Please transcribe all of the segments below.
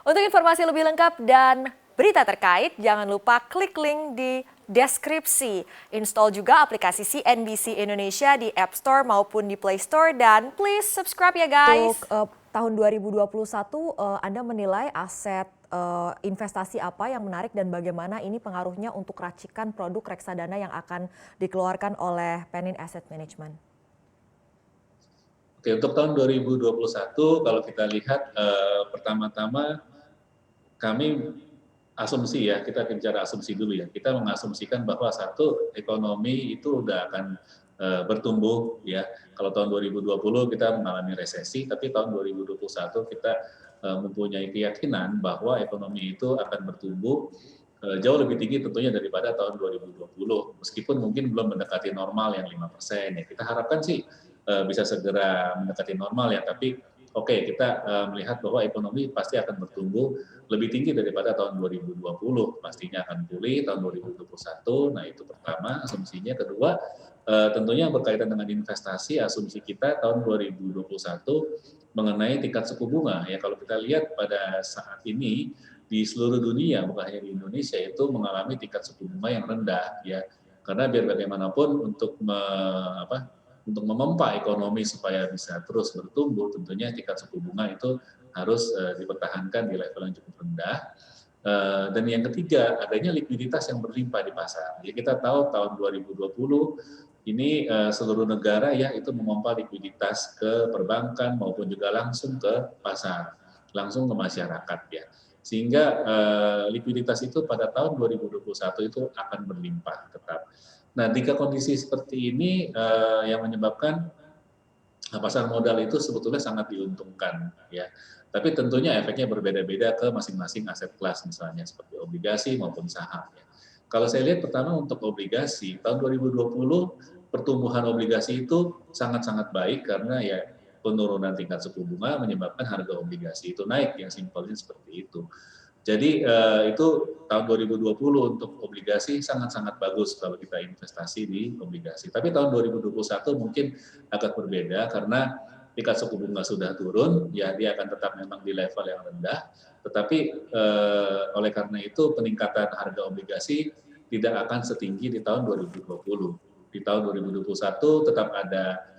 Untuk informasi lebih lengkap dan berita terkait, jangan lupa klik link di deskripsi. Install juga aplikasi CNBC Indonesia di App Store maupun di Play Store dan please subscribe ya guys. Untuk tahun 2021, Anda menilai aset investasi apa yang menarik dan bagaimana ini pengaruhnya untuk racikan produk reksadana yang akan dikeluarkan oleh Penin Asset Management? Oke, untuk tahun 2021 kalau kita lihat pertama-tama kami asumsi ya, kita bicara asumsi dulu ya. Kita mengasumsikan bahwa satu ekonomi itu udah akan bertumbuh ya. Kalau tahun 2020 kita mengalami resesi, tapi tahun 2021 kita mempunyai keyakinan bahwa ekonomi itu akan bertumbuh jauh lebih tinggi tentunya daripada tahun 2020. Meskipun mungkin belum mendekati normal yang 5% ya. Kita harapkan sih bisa segera mendekati normal ya, tapi oke, kita melihat bahwa ekonomi pasti akan bertumbuh lebih tinggi daripada tahun 2020, pastinya akan pulih tahun 2021. Nah, itu pertama asumsinya. Kedua, tentunya yang berkaitan dengan investasi, asumsi kita tahun 2021 mengenai tingkat suku bunga. Ya, kalau kita lihat pada saat ini di seluruh dunia, bukan hanya di Indonesia, itu mengalami tingkat suku bunga yang rendah ya. Karena biar bagaimanapun untuk untuk memompa ekonomi supaya bisa terus bertumbuh, tentunya tingkat suku bunga itu harus dipertahankan di level yang cukup rendah. Dan yang ketiga, adanya likuiditas yang berlimpah di pasar. Jadi kita tahu tahun 2020 ini seluruh negara ya itu memompa likuiditas ke perbankan maupun juga langsung ke pasar, langsung ke masyarakat ya. Sehingga likuiditas itu pada tahun 2021 itu akan berlimpah tetap. Nah, jika kondisi seperti ini yang menyebabkan pasar modal itu sebetulnya sangat diuntungkan ya. Tapi tentunya efeknya berbeda-beda ke masing-masing aset kelas misalnya seperti obligasi maupun saham ya. Kalau saya lihat pertama untuk obligasi tahun 2020 pertumbuhan obligasi itu sangat-sangat baik karena ya penurunan tingkat suku bunga menyebabkan harga obligasi itu naik, yang simpelnya seperti itu. Jadi itu tahun 2020 untuk obligasi sangat-sangat bagus kalau kita investasi di obligasi. Tapi tahun 2021 mungkin agak berbeda karena tingkat suku bunga sudah turun, ya dia akan tetap memang di level yang rendah. Tetapi oleh karena itu peningkatan harga obligasi tidak akan setinggi di tahun 2020. Di tahun 2021 tetap ada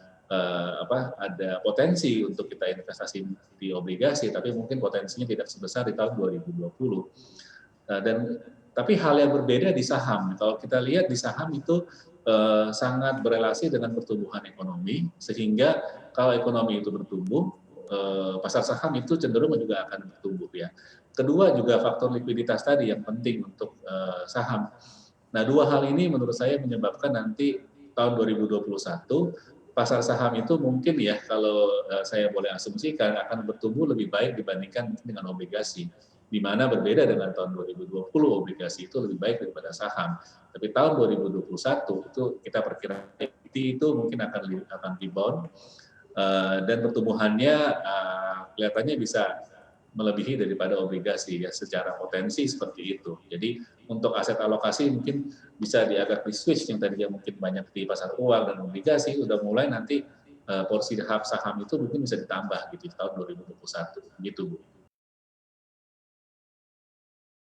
potensi untuk kita investasi di obligasi, tapi mungkin potensinya tidak sebesar di tahun 2020. Tapi hal yang berbeda di saham. Kalau kita lihat di saham itu sangat berelasi dengan pertumbuhan ekonomi, sehingga kalau ekonomi itu bertumbuh, pasar saham itu cenderung juga akan bertumbuh ya. Kedua juga faktor likuiditas tadi yang penting untuk saham. Nah, dua hal ini menurut saya menyebabkan nanti tahun 2021 pasar saham itu mungkin ya kalau saya boleh asumsikan akan bertumbuh lebih baik dibandingkan dengan obligasi, di mana berbeda dengan tahun 2020 obligasi itu lebih baik daripada saham. Tapi tahun 2021 itu kita perkirakan itu mungkin akan rebound dan pertumbuhannya kelihatannya bisa melebihi daripada obligasi ya secara potensi seperti itu. Jadi untuk aset alokasi mungkin bisa agak di switch yang tadinya mungkin banyak di pasar uang dan obligasi udah mulai nanti porsi saham itu mungkin bisa ditambah gitu di tahun 2021 gitu Bu.